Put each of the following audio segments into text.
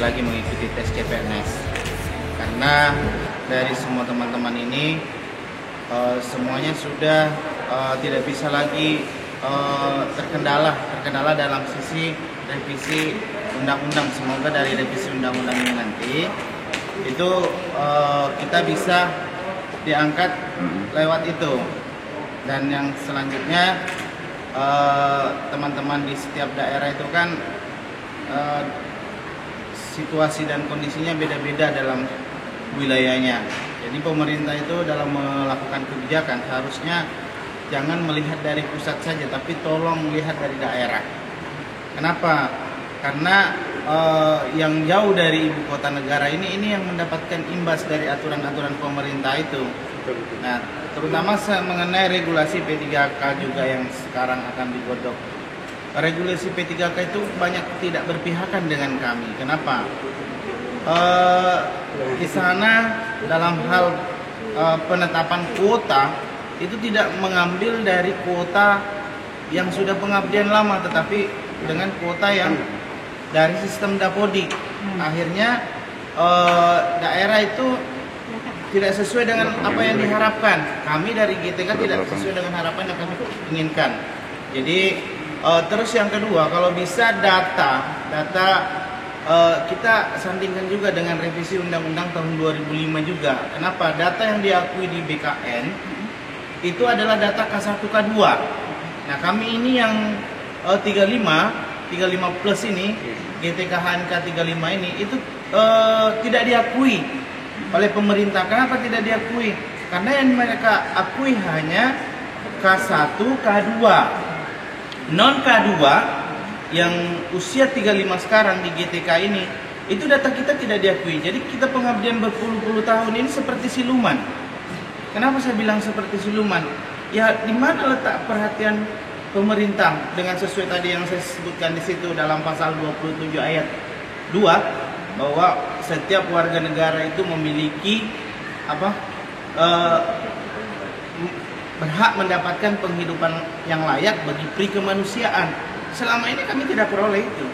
lagi mengikuti tes CPNS. Karena dari semua teman-teman ini semuanya sudah tidak bisa lagi terkendala dalam sisi revisi undang-undang. Semoga dari revisi undang-undang ini nanti itu kita bisa diangkat lewat itu. Dan yang selanjutnya teman-teman di setiap daerah itu kan situasi dan kondisinya beda-beda dalam wilayahnya. Jadi pemerintah itu dalam melakukan kebijakan harusnya jangan melihat dari pusat saja, tapi tolong melihat dari daerah. Kenapa? Karena yang jauh dari ibu kota negara ini yang mendapatkan imbas dari aturan-aturan pemerintah itu. Nah, terutama mengenai regulasi P3K juga yang sekarang akan digodok. Regulasi P3K itu banyak tidak berpihakan dengan kami. Kenapa? Di sana dalam hal penetapan kuota itu tidak mengambil dari kuota yang sudah pengabdian lama, tetapi dengan kuota yang dari sistem dapodik. Akhirnya daerah itu tidak sesuai dengan apa yang diharapkan. Kami dari GTK tidak sesuai dengan harapan yang kami inginkan. Jadi terus yang kedua, kalau bisa data kita sandingkan juga dengan revisi undang-undang tahun 2005 juga. Kenapa? Data yang diakui di BKN itu adalah data K1 K2. Nah, kami ini yang 35 plus ini, GTK HNK 35 ini itu tidak diakui oleh pemerintah. Kenapa tidak diakui? Karena yang mereka akui hanya K1, K2. Non K2 yang usia 35 sekarang di GTK ini, itu data kita tidak diakui. Jadi kita pengabdian berpuluh-puluh tahun ini seperti siluman. Kenapa saya bilang seperti siluman? Ya, di mana letak perhatian pemerintah dengan sesuai tadi yang saya sebutkan di situ dalam pasal 27 ayat 2, bahwa setiap warga negara itu memiliki berhak mendapatkan penghidupan yang layak bagi pri kemanusiaan. Selama ini kami tidak peroleh itu.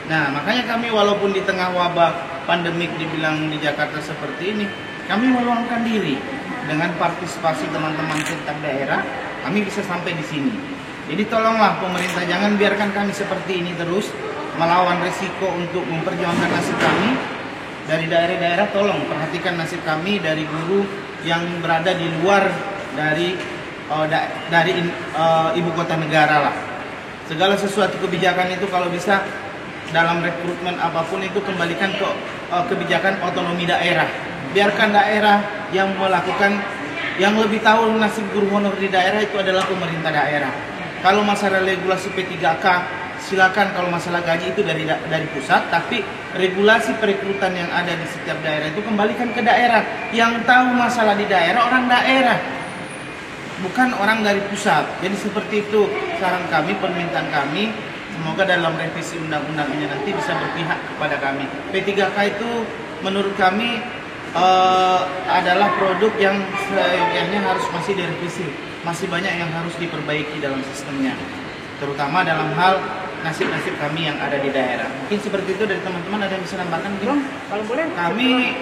Nah, makanya kami walaupun di tengah wabah pandemik dibilang di Jakarta seperti ini, kami meluangkan diri dengan partisipasi teman-teman lintas daerah, kami bisa sampai di sini. Jadi tolonglah pemerintah, jangan biarkan kami seperti ini terus melawan risiko untuk memperjuangkan nasib kami dari daerah-daerah. Tolong perhatikan nasib kami dari guru yang berada di luar dari ibu kota negara lah. Segala sesuatu kebijakan itu kalau bisa dalam rekrutmen apapun itu kembalikan ke kebijakan otonomi daerah. Biarkan daerah yang melakukan, yang lebih tahu nasib guru honor di daerah itu adalah pemerintah daerah. Kalau masalah regulasi P3K, silakan. Kalau masalah gaji itu dari pusat, tapi regulasi perekrutan yang ada di setiap daerah itu kembalikan ke daerah. Yang tahu masalah di daerah orang daerah, bukan orang dari pusat. Jadi seperti itu saran kami, permintaan kami. Semoga dalam revisi undang-undang ini nanti bisa berpihak kepada kami. P3K itu menurut kami adalah produk yang seyogyanya harus masih direvisi. Masih banyak yang harus diperbaiki dalam sistemnya, terutama dalam hal nasib-nasib kami yang ada di daerah. Mungkin seperti itu dari teman-teman, ada yang bisa nambahkan? Kalau boleh, kami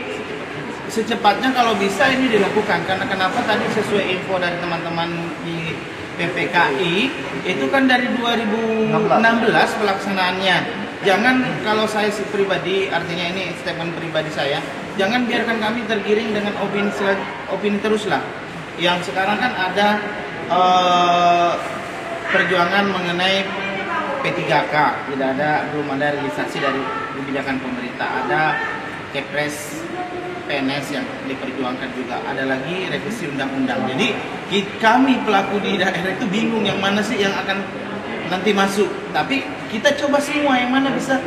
secepatnya kalau bisa ini dilakukan. Karena kenapa tadi sesuai info dari teman-teman di PPKI itu kan dari 2016 pelaksanaannya. Jangan, kalau saya pribadi, artinya ini statement pribadi saya, jangan biarkan kami tergiring dengan opini teruslah. Yang sekarang kan ada perjuangan mengenai P3K, belum ada realisasi dari kebijakan pemerintah. Ada Kepres PNS yang diperjuangkan juga, ada lagi revisi undang-undang. Jadi kami pelaku di daerah itu bingung yang mana sih yang akan nanti masuk. Tapi kita coba semua yang mana bisa,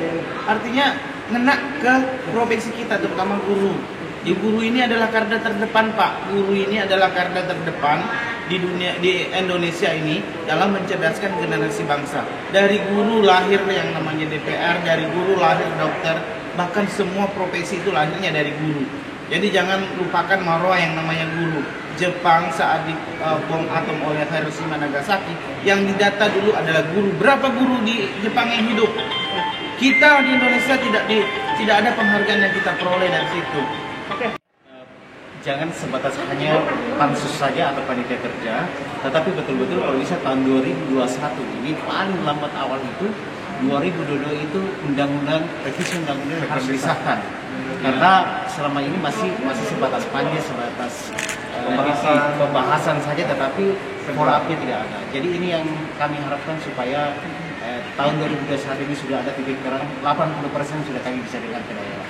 artinya ngena ke provinsi kita, terutama guru. Di guru ini adalah garda terdepan, Pak. Guru ini adalah garda terdepan di dunia, di Indonesia ini dalam mencerdaskan generasi bangsa. Dari guru lahir yang namanya DPR, dari guru lahir dokter, bahkan semua profesi itu lahirnya dari guru. Jadi jangan lupakan marwah yang namanya guru. Jepang saat di bom atom oleh Hiroshima Nagasaki, yang didata dulu adalah guru. Berapa guru di Jepang yang hidup? Kita di Indonesia tidak ada penghargaan yang kita peroleh dari situ. Jangan sebatas hanya pansus saja atau panitia kerja, tetapi betul-betul kalau bisa tahun 2021 ini paling lambat awal itu 2022 itu revisi undang-undang harus disahkan. Karena selama ini masih sebatas panja, sebatas pembahasan saja, tetapi follow up-nya tidak ada. Jadi ini yang kami harapkan supaya tahun 2021 ini sudah ada titik terang, 80% sudah kami bisa dengar ke daerah.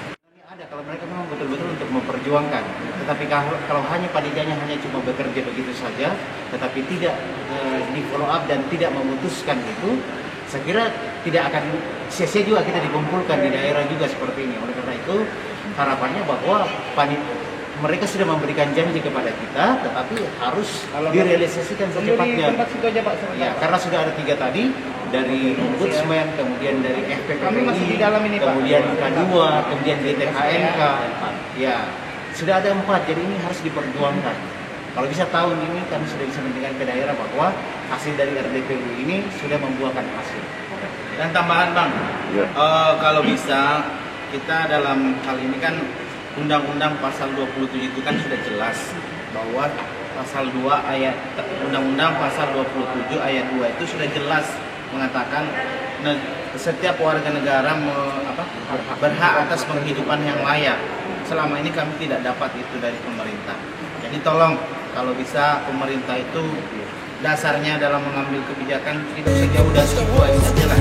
Ada kalau mereka memang betul-betul untuk memperjuangkan, tetapi kalau hanya panitianya hanya cuma bekerja begitu saja, tetapi tidak di follow up dan tidak memutuskan itu, saya kira tidak akan sia-sia juga kita dikumpulkan di daerah juga seperti ini. Oleh karena itu harapannya bahwa mereka sudah memberikan janji kepada kita, tetapi harus direalisasikan secepatnya. Ya, karena sudah ada 3 tadi, dari Ombudsman, kemudian dari FPPPI, kemudian K2, kemudian DTKNK. Ya, sudah ada 4, jadi ini harus diperjuangkan. Kalau bisa tahun ini kami sudah bisa mendengar ke daerah bahwa hasil dari RDPU ini sudah membuahkan hasil. Dan tambahan Bang, kalau bisa kita dalam hal ini kan Undang-Undang pasal 27 itu kan sudah jelas bahwa pasal 2 ayat Undang-Undang pasal 27 ayat 2 itu sudah jelas mengatakan setiap warga negara berhak atas penghidupan yang layak. Selama ini kami tidak dapat itu dari pemerintah. Jadi tolong kalau bisa pemerintah itu dasarnya dalam mengambil kebijakan tidak usah jauh dari situ aja lah.